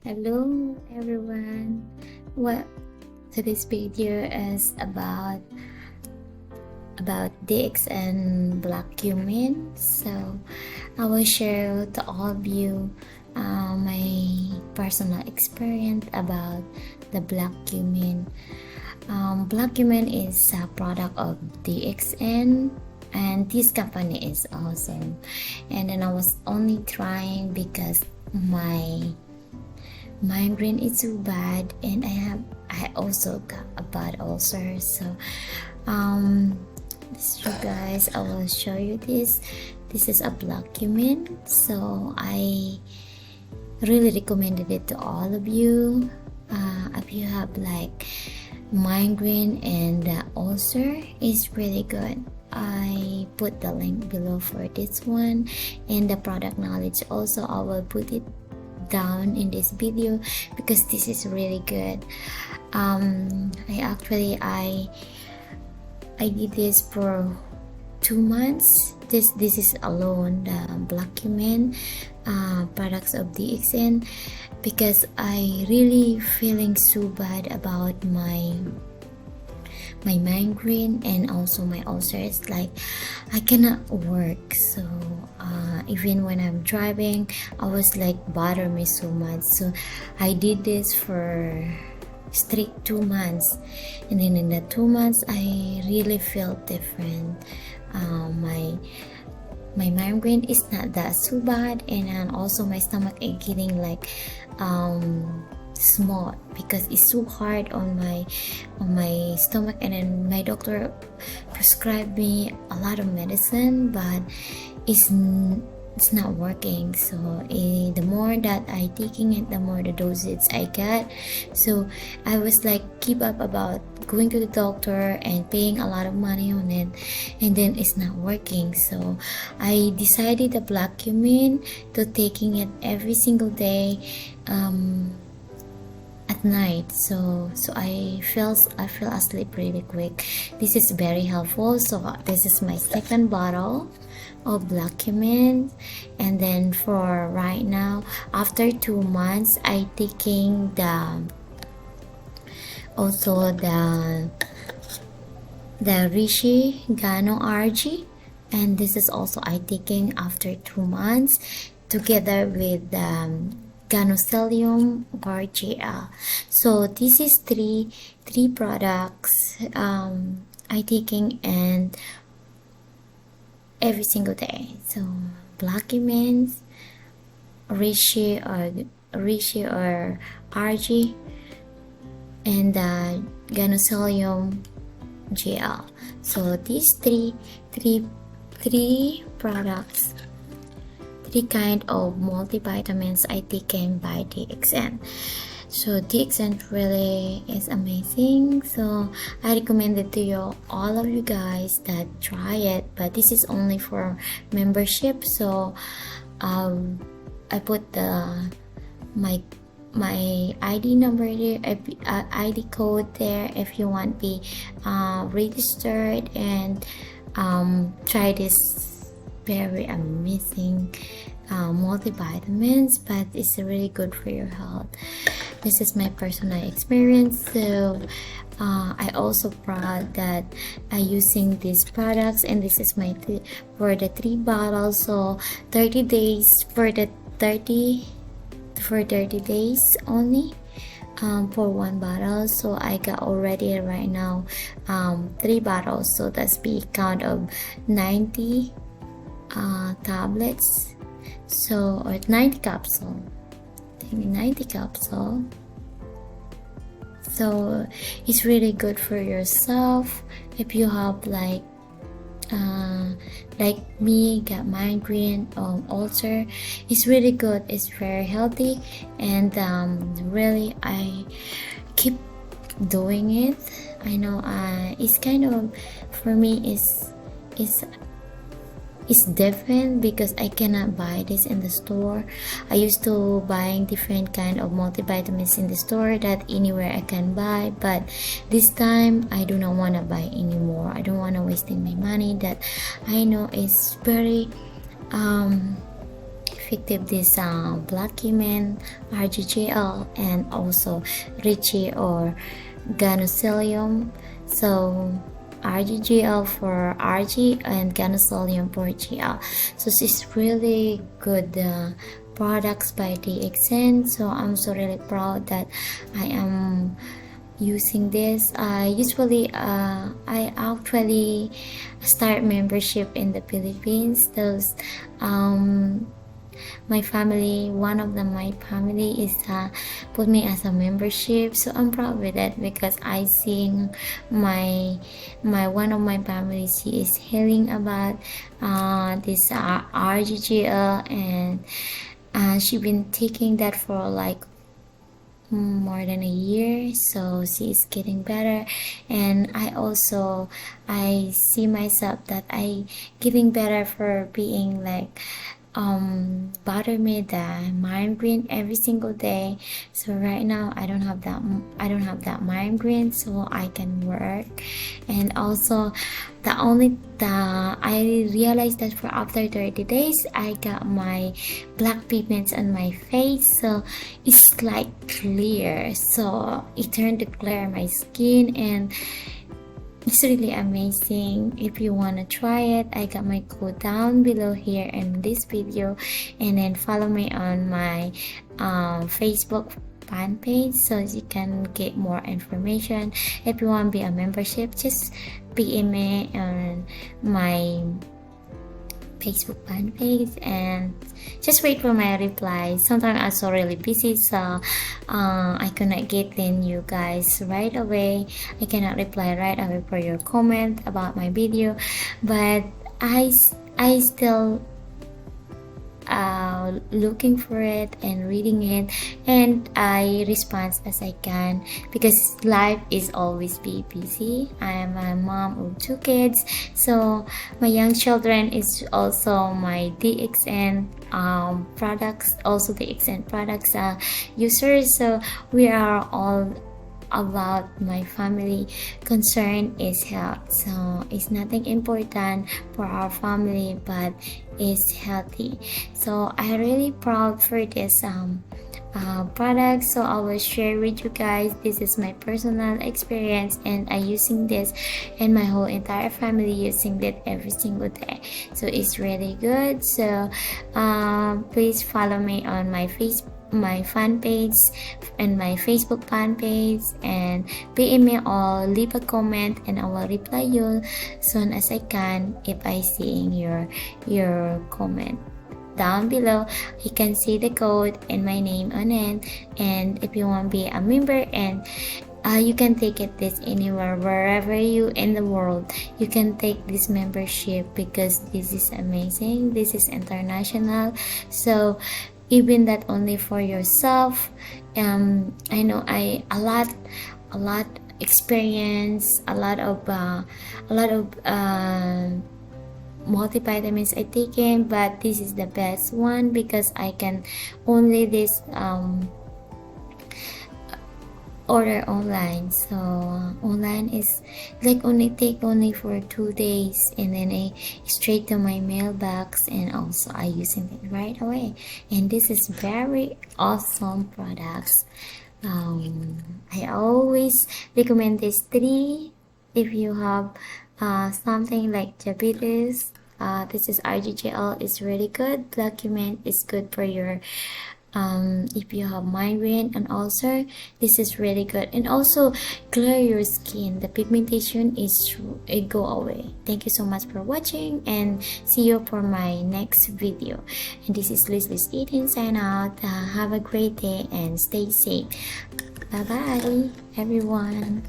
Hello everyone. Well, today's video is about dx and black cumin. So I will share to all of you my personal experience about the black cumin. Black cumin is a product of dxn, and this company is awesome. And then I was only trying because my migraine is so bad, and I also got a bad ulcer. So this, you guys, I will show you this. This is a black cumin, so I really recommended it to all of you. If you have like migraine and ulcer, is really good. I put the link below for this one, and the product knowledge also I will put it down in this video because this is really good. I did this for 2 months. This is alone the black cumin products of DXN, because I really feeling so bad about my migraine and also my ulcers. Like I cannot work, so even when I'm driving, I was like bother me so much. So I did this for straight 2 months, and then in the 2 months I really feel different. My migraine is not that so bad, and also my stomach is getting like small because it's so hard on my stomach. And then my doctor prescribed me a lot of medicine, but it's not working. So the more that I taking it, the more the dosage I get. So I was like keep up about going to the doctor and paying a lot of money on it, and then it's not working. So I decided the black cumin to taking it every single day at night. So I feel asleep really quick. This is very helpful. So this is my second bottle of black cumin, and then for right now, after 2 months, I taking the Rishi Gano RG, and this is also I taking after 2 months together with Ganocelium or GL. So this is three products I taking and every single day. So black cumin, Rishi or RG, and Ganocelium GL. So these three products, 3 kind of multivitamins I taken by DXN. So DXN really is amazing. So I recommend it to you, all of you guys that try it, but this is only for membership. So I put my ID number there, ID code there if you want to be registered and try this very amazing multivitamins, but it's really good for your health. This is my personal experience. So I also proud that I using these products, and this is my for the 3 bottles. So 30 days for 30 days only for 1 bottle. So I got already right now 3 bottles, so that's be count of 90 tablets, so or 90 capsule. 90 capsule. So it's really good for yourself if you have like me, got migraine, ulcer. It's really good. It's very healthy, and really I keep doing it. I know it's kind of, for me, it's different because I cannot buy this in the store. I used to buying different kind of multivitamins in the store that anywhere I can buy, but this time I do not want to buy anymore. I don't want to wasting my money that I know is very effective this black cumin, RGGL, and also Richie or Ganocilium. So RGGL for RG and Ganocilium for GL. So this is really good products by DXN. So I'm so really proud that I am using this. I actually start membership in the Philippines. Those my family, one of my family is put me as a membership, so I'm proud with it because I seeing my one of my families, she is hearing about this RGGL, and she been taking that for like more than a year, so she is getting better. And I see myself that I getting better for being like bother me the migraine every single day. So right now I don't have that migraine, so I can work. And also I realized that for after 30 days I got my black pigments on my face, so it's like clear, so it turned to clear my skin, and it's really amazing. If you want to try it, I got my code down below here in this video, and then follow me on my Facebook fan page so you can get more information. If you want to be a membership, just PM me on my Facebook fan page and just wait for my reply. Sometimes I'm so really busy, so I cannot get in you guys right away. I cannot reply right away for your comment about my video, but I still looking for it and reading it, and I respond as I can because life is always be busy. I am a mom of 2 kids, so my young children is also my DXN products, also DXN products users. So we are all about my family concern is health, so it's nothing important for our family but is healthy. So I really proud for this product, so I will share with you guys. This is my personal experience, and I using this and my whole entire family using it every single day, so it's really good. So please follow me on my fan page and my Facebook fan page, and PM me or leave a comment, and I will reply you soon as I can if I seeing your comment down below. You can see the code and my name on it, and if you want to be a member, and you can take it this anywhere, wherever you in the world, you can take this membership because this is amazing. This is international, so even that only for yourself. I know a lot experience, a lot of multivitamins I taken, but this is the best one because I can only this order online. So online is like take only for 2 days, and then I straight to my mailbox, and also I using it right away. And this is very awesome products. I always recommend this 3 if you have something like diabetes. This is RGGL, is really good. Black cumin is good for your if you have migraine and ulcer, this is really good, and also clear your skin. The pigmentation is it go away. Thank you so much for watching, and see you for my next video. And this is Liz eating sign out. Have a great day and stay safe. Bye bye everyone.